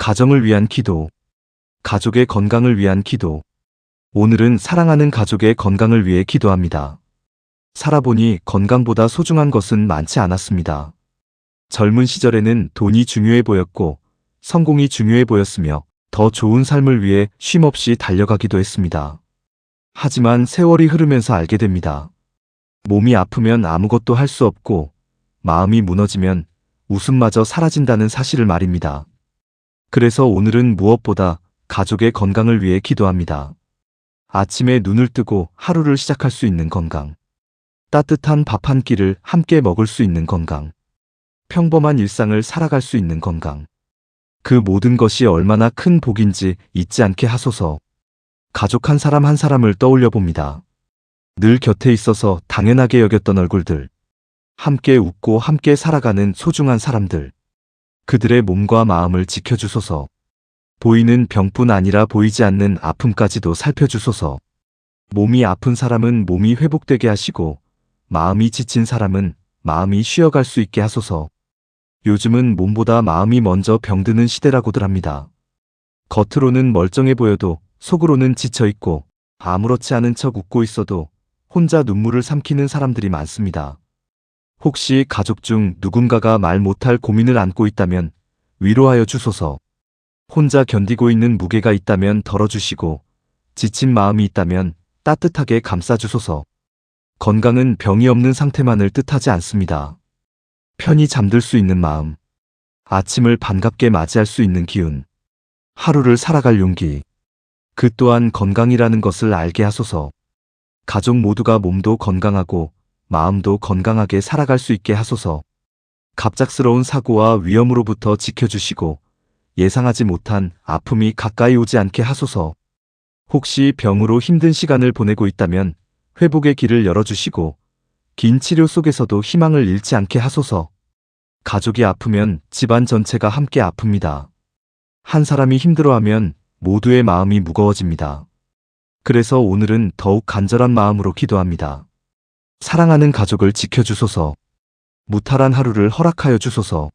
가정을 위한 기도, 가족의 건강을 위한 기도. 오늘은 사랑하는 가족의 건강을 위해 기도합니다. 살아보니 건강보다 소중한 것은 많지 않았습니다. 젊은 시절에는 돈이 중요해 보였고 성공이 중요해 보였으며 더 좋은 삶을 위해 쉼없이 달려가기도 했습니다. 하지만 세월이 흐르면서 알게 됩니다. 몸이 아프면 아무것도 할 수 없고 마음이 무너지면 웃음마저 사라진다는 사실을 말입니다. 그래서 오늘은 무엇보다 가족의 건강을 위해 기도합니다. 아침에 눈을 뜨고 하루를 시작할 수 있는 건강. 따뜻한 밥 한 끼를 함께 먹을 수 있는 건강. 평범한 일상을 살아갈 수 있는 건강. 그 모든 것이 얼마나 큰 복인지 잊지 않게 하소서. 가족 한 사람 한 사람을 떠올려 봅니다. 늘 곁에 있어서 당연하게 여겼던 얼굴들. 함께 웃고 함께 살아가는 소중한 사람들. 그들의 몸과 마음을 지켜주소서. 보이는 병뿐 아니라 보이지 않는 아픔까지도 살펴주소서. 몸이 아픈 사람은 몸이 회복되게 하시고 마음이 지친 사람은 마음이 쉬어갈 수 있게 하소서. 요즘은 몸보다 마음이 먼저 병드는 시대라고들 합니다. 겉으로는 멀쩡해 보여도 속으로는 지쳐있고 아무렇지 않은 척 웃고 있어도 혼자 눈물을 삼키는 사람들이 많습니다. 혹시 가족 중 누군가가 말 못할 고민을 안고 있다면 위로하여 주소서. 혼자 견디고 있는 무게가 있다면 덜어주시고 지친 마음이 있다면 따뜻하게 감싸주소서. 건강은 병이 없는 상태만을 뜻하지 않습니다. 편히 잠들 수 있는 마음, 아침을 반갑게 맞이할 수 있는 기운, 하루를 살아갈 용기. 그 또한 건강이라는 것을 알게 하소서. 가족 모두가 몸도 건강하고 마음도 건강하게 살아갈 수 있게 하소서. 갑작스러운 사고와 위험으로부터 지켜주시고 예상하지 못한 아픔이 가까이 오지 않게 하소서. 혹시 병으로 힘든 시간을 보내고 있다면 회복의 길을 열어주시고 긴 치료 속에서도 희망을 잃지 않게 하소서. 가족이 아프면 집안 전체가 함께 아픕니다. 한 사람이 힘들어하면 모두의 마음이 무거워집니다. 그래서 오늘은 더욱 간절한 마음으로 기도합니다. 사랑하는 가족을 지켜주소서. 무탈한 하루를 허락하여 주소서.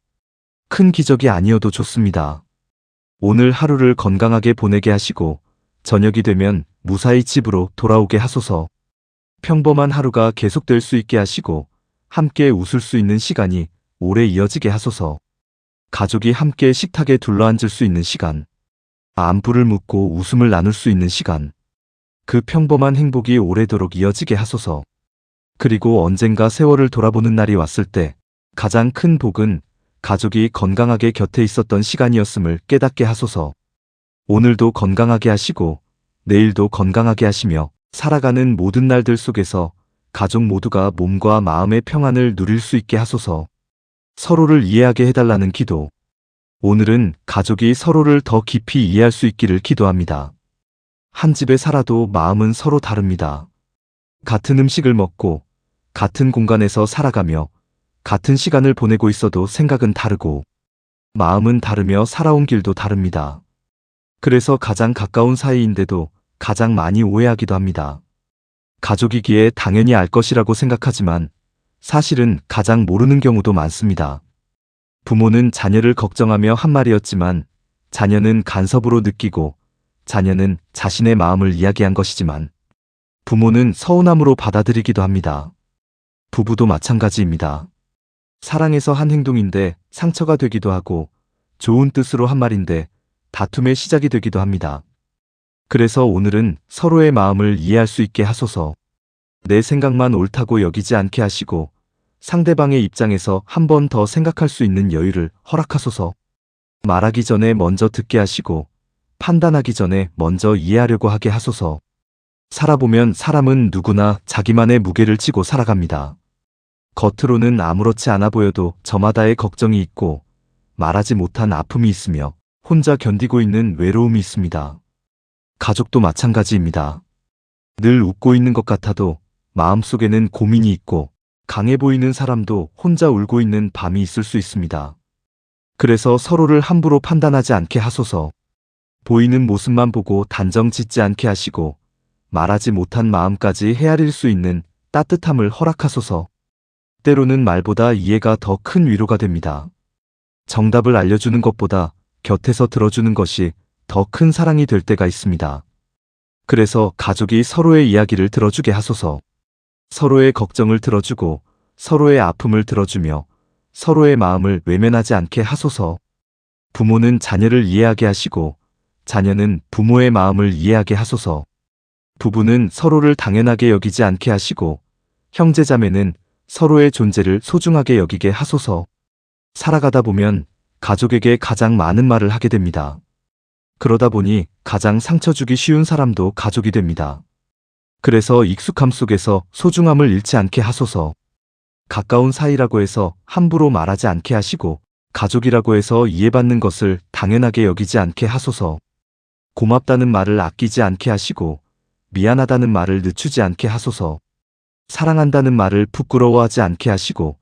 큰 기적이 아니어도 좋습니다. 오늘 하루를 건강하게 보내게 하시고 저녁이 되면 무사히 집으로 돌아오게 하소서. 평범한 하루가 계속될 수 있게 하시고 함께 웃을 수 있는 시간이 오래 이어지게 하소서. 가족이 함께 식탁에 둘러앉을 수 있는 시간. 안부를 묻고 웃음을 나눌 수 있는 시간. 그 평범한 행복이 오래도록 이어지게 하소서. 그리고 언젠가 세월을 돌아보는 날이 왔을 때 가장 큰 복은 가족이 건강하게 곁에 있었던 시간이었음을 깨닫게 하소서. 오늘도 건강하게 하시고 내일도 건강하게 하시며 살아가는 모든 날들 속에서 가족 모두가 몸과 마음의 평안을 누릴 수 있게 하소서. 서로를 이해하게 해달라는 기도. 오늘은 가족이 서로를 더 깊이 이해할 수 있기를 기도합니다. 한 집에 살아도 마음은 서로 다릅니다. 같은 음식을 먹고 같은 공간에서 살아가며 같은 시간을 보내고 있어도 생각은 다르고 마음은 다르며 살아온 길도 다릅니다. 그래서 가장 가까운 사이인데도 가장 많이 오해하기도 합니다. 가족이기에 당연히 알 것이라고 생각하지만 사실은 가장 모르는 경우도 많습니다. 부모는 자녀를 걱정하며 한 말이었지만 자녀는 간섭으로 느끼고 자녀는 자신의 마음을 이야기한 것이지만 부모는 서운함으로 받아들이기도 합니다. 부부도 마찬가지입니다. 사랑해서 한 행동인데 상처가 되기도 하고 좋은 뜻으로 한 말인데 다툼의 시작이 되기도 합니다. 그래서 오늘은 서로의 마음을 이해할 수 있게 하소서. 내 생각만 옳다고 여기지 않게 하시고 상대방의 입장에서 한 번 더 생각할 수 있는 여유를 허락하소서. 말하기 전에 먼저 듣게 하시고 판단하기 전에 먼저 이해하려고 하게 하소서. 살아보면 사람은 누구나 자기만의 무게를 지고 살아갑니다. 겉으로는 아무렇지 않아 보여도 저마다의 걱정이 있고 말하지 못한 아픔이 있으며 혼자 견디고 있는 외로움이 있습니다. 가족도 마찬가지입니다. 늘 웃고 있는 것 같아도 마음속에는 고민이 있고 강해 보이는 사람도 혼자 울고 있는 밤이 있을 수 있습니다. 그래서 서로를 함부로 판단하지 않게 하소서. 보이는 모습만 보고 단정 짓지 않게 하시고 말하지 못한 마음까지 헤아릴 수 있는 따뜻함을 허락하소서. 때로는 말보다 이해가 더 큰 위로가 됩니다. 정답을 알려주는 것보다 곁에서 들어주는 것이 더 큰 사랑이 될 때가 있습니다. 그래서 가족이 서로의 이야기를 들어주게 하소서. 서로의 걱정을 들어주고 서로의 아픔을 들어주며 서로의 마음을 외면하지 않게 하소서. 부모는 자녀를 이해하게 하시고 자녀는 부모의 마음을 이해하게 하소서. 부부는 서로를 당연하게 여기지 않게 하시고 형제자매는 서로의 존재를 소중하게 여기게 하소서. 살아가다 보면 가족에게 가장 많은 말을 하게 됩니다. 그러다 보니 가장 상처 주기 쉬운 사람도 가족이 됩니다. 그래서 익숙함 속에서 소중함을 잃지 않게 하소서. 가까운 사이라고 해서 함부로 말하지 않게 하시고 가족이라고 해서 이해받는 것을 당연하게 여기지 않게 하소서. 고맙다는 말을 아끼지 않게 하시고 미안하다는 말을 늦추지 않게 하소서. 사랑한다는 말을 부끄러워하지 않게 하시고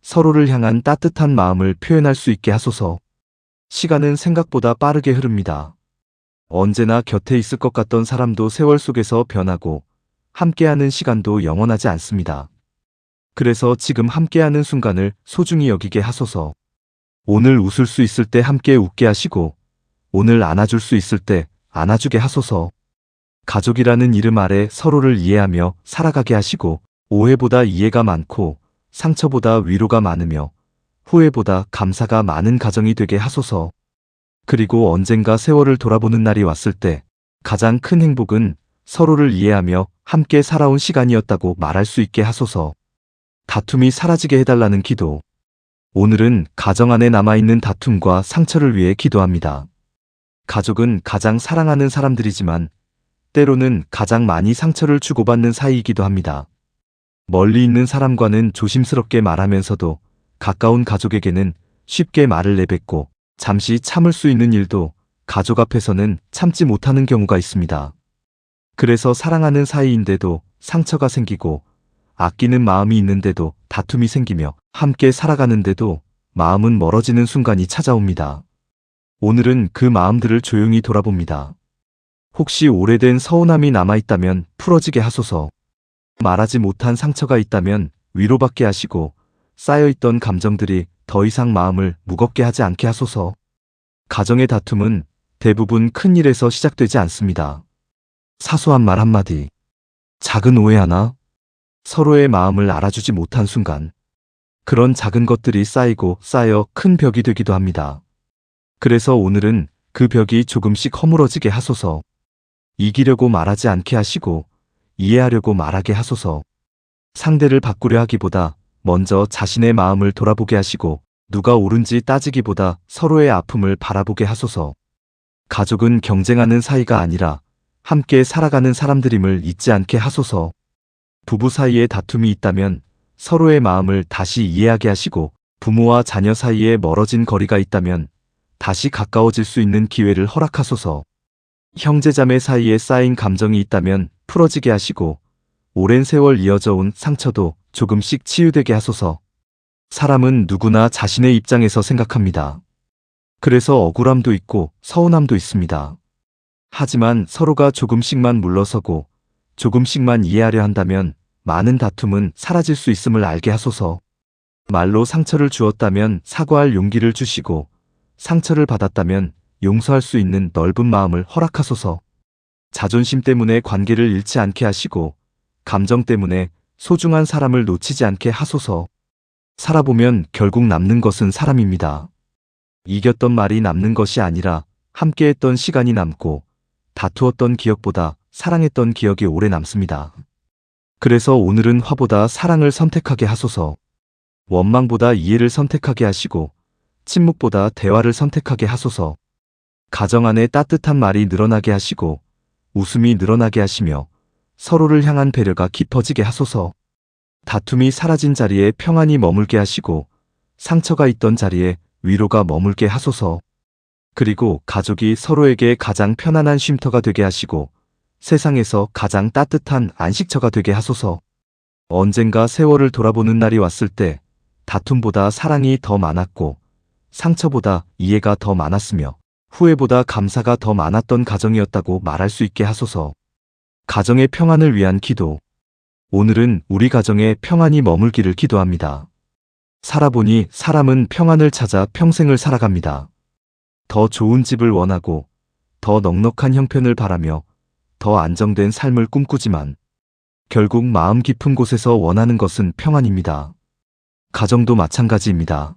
서로를 향한 따뜻한 마음을 표현할 수 있게 하소서. 시간은 생각보다 빠르게 흐릅니다. 언제나 곁에 있을 것 같던 사람도 세월 속에서 변하고 함께하는 시간도 영원하지 않습니다. 그래서 지금 함께하는 순간을 소중히 여기게 하소서. 오늘 웃을 수 있을 때 함께 웃게 하시고 오늘 안아줄 수 있을 때 안아주게 하소서. 가족이라는 이름 아래 서로를 이해하며 살아가게 하시고 오해보다 이해가 많고 상처보다 위로가 많으며 후회보다 감사가 많은 가정이 되게 하소서. 그리고 언젠가 세월을 돌아보는 날이 왔을 때 가장 큰 행복은 서로를 이해하며 함께 살아온 시간이었다고 말할 수 있게 하소서. 다툼이 사라지게 해달라는 기도. 오늘은 가정 안에 남아있는 다툼과 상처를 위해 기도합니다. 가족은 가장 사랑하는 사람들이지만 때로는 가장 많이 상처를 주고받는 사이이기도 합니다. 멀리 있는 사람과는 조심스럽게 말하면서도 가까운 가족에게는 쉽게 말을 내뱉고 잠시 참을 수 있는 일도 가족 앞에서는 참지 못하는 경우가 있습니다. 그래서 사랑하는 사이인데도 상처가 생기고 아끼는 마음이 있는데도 다툼이 생기며 함께 살아가는데도 마음은 멀어지는 순간이 찾아옵니다. 오늘은 그 마음들을 조용히 돌아봅니다. 혹시 오래된 서운함이 남아있다면 풀어지게 하소서. 말하지 못한 상처가 있다면 위로받게 하시고 쌓여있던 감정들이 더 이상 마음을 무겁게 하지 않게 하소서. 가정의 다툼은 대부분 큰 일에서 시작되지 않습니다. 사소한 말 한마디, 작은 오해 하나, 서로의 마음을 알아주지 못한 순간, 그런 작은 것들이 쌓이고 쌓여 큰 벽이 되기도 합니다. 그래서 오늘은 그 벽이 조금씩 허물어지게 하소서. 이기려고 말하지 않게 하시고 이해하려고 말하게 하소서. 상대를 바꾸려 하기보다 먼저 자신의 마음을 돌아보게 하시고 누가 옳은지 따지기보다 서로의 아픔을 바라보게 하소서. 가족은 경쟁하는 사이가 아니라 함께 살아가는 사람들임을 잊지 않게 하소서. 부부 사이에 다툼이 있다면 서로의 마음을 다시 이해하게 하시고 부모와 자녀 사이에 멀어진 거리가 있다면 다시 가까워질 수 있는 기회를 허락하소서. 형제자매 사이에 쌓인 감정이 있다면 풀어지게 하시고 오랜 세월 이어져 온 상처도 조금씩 치유되게 하소서. 사람은 누구나 자신의 입장에서 생각합니다. 그래서 억울함도 있고 서운함도 있습니다. 하지만 서로가 조금씩만 물러서고 조금씩만 이해하려 한다면 많은 다툼은 사라질 수 있음을 알게 하소서. 말로 상처를 주었다면 사과할 용기를 주시고 상처를 받았다면 용서할 수 있는 넓은 마음을 허락하소서. 자존심 때문에 관계를 잃지 않게 하시고 감정 때문에 소중한 사람을 놓치지 않게 하소서. 살아보면 결국 남는 것은 사람입니다. 이겼던 말이 남는 것이 아니라 함께했던 시간이 남고 다투었던 기억보다 사랑했던 기억이 오래 남습니다. 그래서 오늘은 화보다 사랑을 선택하게 하소서. 원망보다 이해를 선택하게 하시고 침묵보다 대화를 선택하게 하소서. 가정 안에 따뜻한 말이 늘어나게 하시고 웃음이 늘어나게 하시며 서로를 향한 배려가 깊어지게 하소서. 다툼이 사라진 자리에 평안이 머물게 하시고 상처가 있던 자리에 위로가 머물게 하소서. 그리고 가족이 서로에게 가장 편안한 쉼터가 되게 하시고 세상에서 가장 따뜻한 안식처가 되게 하소서. 언젠가 세월을 돌아보는 날이 왔을 때 다툼보다 사랑이 더 많았고 상처보다 이해가 더 많았으며 후회보다 감사가 더 많았던 가정이었다고 말할 수 있게 하소서. 가정의 평안을 위한 기도. 오늘은 우리 가정에 평안이 머물기를 기도합니다. 살아보니 사람은 평안을 찾아 평생을 살아갑니다. 더 좋은 집을 원하고 더 넉넉한 형편을 바라며 더 안정된 삶을 꿈꾸지만 결국 마음 깊은 곳에서 원하는 것은 평안입니다. 가정도 마찬가지입니다.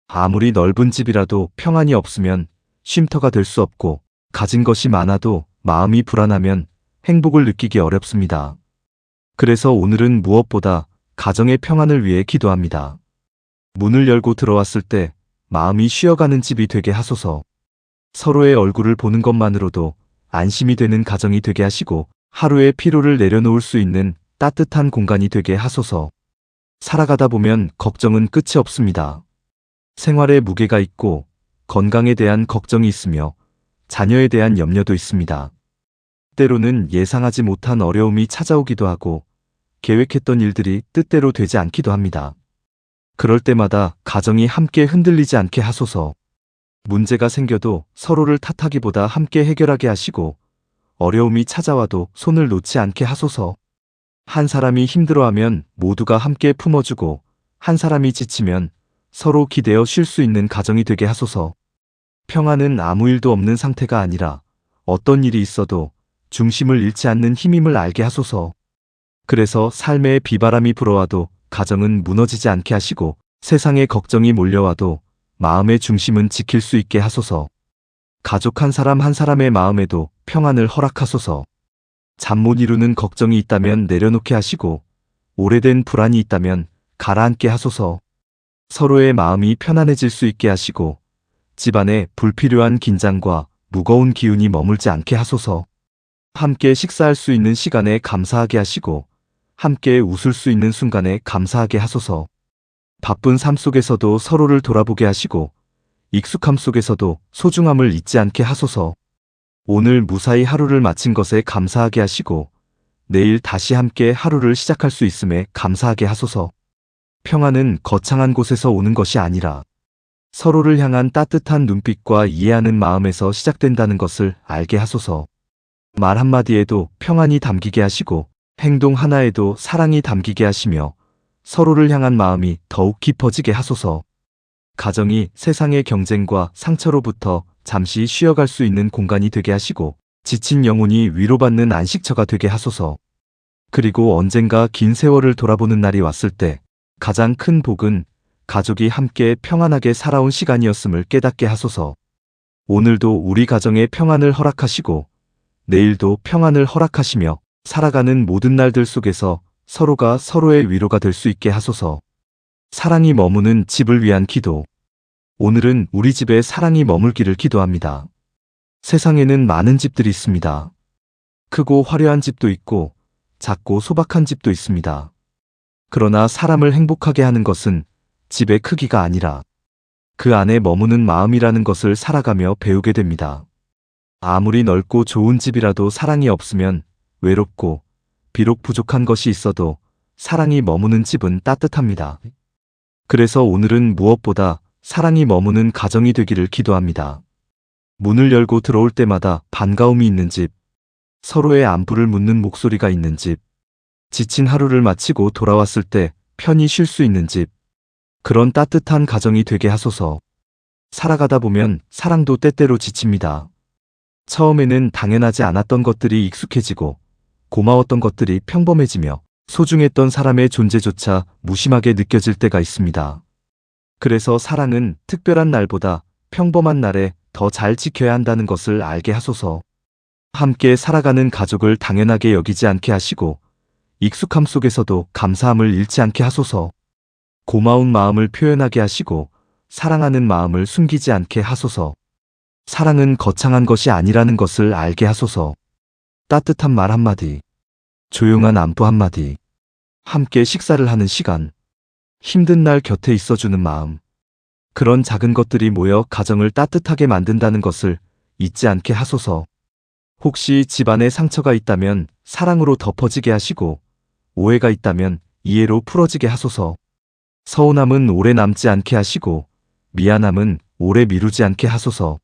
아무리 넓은 집이라도 평안이 없으면 쉼터가 될 수 없고 가진 것이 많아도 마음이 불안하면 행복을 느끼기 어렵습니다. 그래서 오늘은 무엇보다 가정의 평안을 위해 기도합니다. 문을 열고 들어왔을 때 마음이 쉬어가는 집이 되게 하소서. 서로의 얼굴을 보는 것만으로도 안심이 되는 가정이 되게 하시고 하루의 피로를 내려놓을 수 있는 따뜻한 공간이 되게 하소서. 살아가다 보면 걱정은 끝이 없습니다. 생활에 무게가 있고 건강에 대한 걱정이 있으며 자녀에 대한 염려도 있습니다. 때로는 예상하지 못한 어려움이 찾아오기도 하고 계획했던 일들이 뜻대로 되지 않기도 합니다. 그럴 때마다 가정이 함께 흔들리지 않게 하소서. 문제가 생겨도 서로를 탓하기보다 함께 해결하게 하시고 어려움이 찾아와도 손을 놓지 않게 하소서. 한 사람이 힘들어하면 모두가 함께 품어주고 한 사람이 지치면 서로 기대어 쉴 수 있는 가정이 되게 하소서. 평안은 아무 일도 없는 상태가 아니라 어떤 일이 있어도 중심을 잃지 않는 힘임을 알게 하소서. 그래서 삶에 비바람이 불어와도 가정은 무너지지 않게 하시고 세상에 걱정이 몰려와도 마음의 중심은 지킬 수 있게 하소서. 가족 한 사람 한 사람의 마음에도 평안을 허락하소서. 잠 못 이루는 걱정이 있다면 내려놓게 하시고 오래된 불안이 있다면 가라앉게 하소서. 서로의 마음이 편안해질 수 있게 하시고 집안에 불필요한 긴장과 무거운 기운이 머물지 않게 하소서. 함께 식사할 수 있는 시간에 감사하게 하시고 함께 웃을 수 있는 순간에 감사하게 하소서. 바쁜 삶 속에서도 서로를 돌아보게 하시고 익숙함 속에서도 소중함을 잊지 않게 하소서. 오늘 무사히 하루를 마친 것에 감사하게 하시고 내일 다시 함께 하루를 시작할 수 있음에 감사하게 하소서. 평안은 거창한 곳에서 오는 것이 아니라 서로를 향한 따뜻한 눈빛과 이해하는 마음에서 시작된다는 것을 알게 하소서. 말 한마디에도 평안이 담기게 하시고 행동 하나에도 사랑이 담기게 하시며 서로를 향한 마음이 더욱 깊어지게 하소서. 가정이 세상의 경쟁과 상처로부터 잠시 쉬어갈 수 있는 공간이 되게 하시고 지친 영혼이 위로받는 안식처가 되게 하소서. 그리고 언젠가 긴 세월을 돌아보는 날이 왔을 때 가장 큰 복은 가족이 함께 평안하게 살아온 시간이었음을 깨닫게 하소서. 오늘도 우리 가정에 평안을 허락하시고 내일도 평안을 허락하시며 살아가는 모든 날들 속에서 서로가 서로의 위로가 될 수 있게 하소서. 사랑이 머무는 집을 위한 기도. 오늘은 우리 집에 사랑이 머물기를 기도합니다. 세상에는 많은 집들이 있습니다. 크고 화려한 집도 있고 작고 소박한 집도 있습니다. 그러나 사람을 행복하게 하는 것은 집의 크기가 아니라 그 안에 머무는 마음이라는 것을 살아가며 배우게 됩니다. 아무리 넓고 좋은 집이라도 사랑이 없으면 외롭고 비록 부족한 것이 있어도 사랑이 머무는 집은 따뜻합니다. 그래서 오늘은 무엇보다 사랑이 머무는 가정이 되기를 기도합니다. 문을 열고 들어올 때마다 반가움이 있는 집, 서로의 안부를 묻는 목소리가 있는 집, 지친 하루를 마치고 돌아왔을 때 편히 쉴 수 있는 집, 그런 따뜻한 가정이 되게 하소서. 살아가다 보면 사랑도 때때로 지칩니다. 처음에는 당연하지 않았던 것들이 익숙해지고 고마웠던 것들이 평범해지며 소중했던 사람의 존재조차 무심하게 느껴질 때가 있습니다. 그래서 사랑은 특별한 날보다 평범한 날에 더 잘 지켜야 한다는 것을 알게 하소서. 함께 살아가는 가족을 당연하게 여기지 않게 하시고 익숙함 속에서도 감사함을 잃지 않게 하소서. 고마운 마음을 표현하게 하시고 사랑하는 마음을 숨기지 않게 하소서. 사랑은 거창한 것이 아니라는 것을 알게 하소서. 따뜻한 말 한마디, 조용한 안부 한마디, 함께 식사를 하는 시간, 힘든 날 곁에 있어주는 마음, 그런 작은 것들이 모여 가정을 따뜻하게 만든다는 것을 잊지 않게 하소서. 혹시 집안에 상처가 있다면 사랑으로 덮어지게 하시고 오해가 있다면 이해로 풀어지게 하소서. 서운함은 오래 남지 않게 하시고 미안함은 오래 미루지 않게 하소서.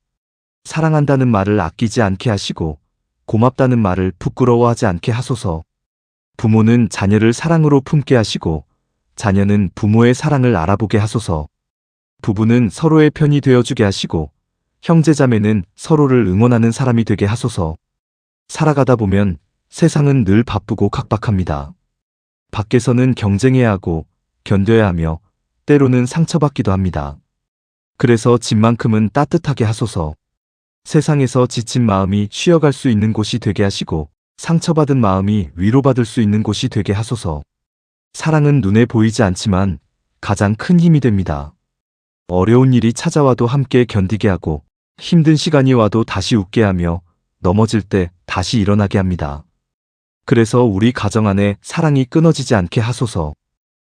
사랑한다는 말을 아끼지 않게 하시고 고맙다는 말을 부끄러워하지 않게 하소서. 부모는 자녀를 사랑으로 품게 하시고 자녀는 부모의 사랑을 알아보게 하소서. 부부는 서로의 편이 되어주게 하시고 형제자매는 서로를 응원하는 사람이 되게 하소서. 살아가다 보면 세상은 늘 바쁘고 각박합니다. 밖에서는 경쟁해야 하고 견뎌야 하며 때로는 상처받기도 합니다. 그래서 집만큼은 따뜻하게 하소서. 세상에서 지친 마음이 쉬어갈 수 있는 곳이 되게 하시고 상처받은 마음이 위로받을 수 있는 곳이 되게 하소서. 사랑은 눈에 보이지 않지만 가장 큰 힘이 됩니다. 어려운 일이 찾아와도 함께 견디게 하고 힘든 시간이 와도 다시 웃게 하며 넘어질 때 다시 일어나게 합니다. 그래서 우리 가정 안에 사랑이 끊어지지 않게 하소서.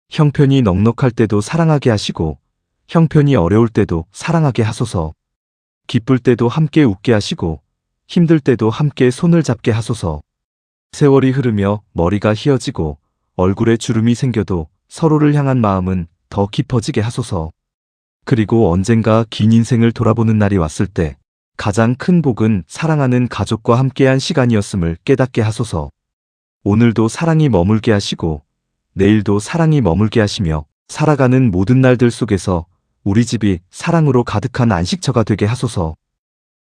형편이 넉넉할 때도 사랑하게 하시고 형편이 어려울 때도 사랑하게 하소서. 기쁠 때도 함께 웃게 하시고 힘들 때도 함께 손을 잡게 하소서. 세월이 흐르며 머리가 휘어지고 얼굴에 주름이 생겨도 서로를 향한 마음은 더 깊어지게 하소서. 그리고 언젠가 긴 인생을 돌아보는 날이 왔을 때 가장 큰 복은 사랑하는 가족과 함께한 시간이었음을 깨닫게 하소서. 오늘도 사랑이 머물게 하시고 내일도 사랑이 머물게 하시며 살아가는 모든 날들 속에서 우리 집이 사랑으로 가득한 안식처가 되게 하소서.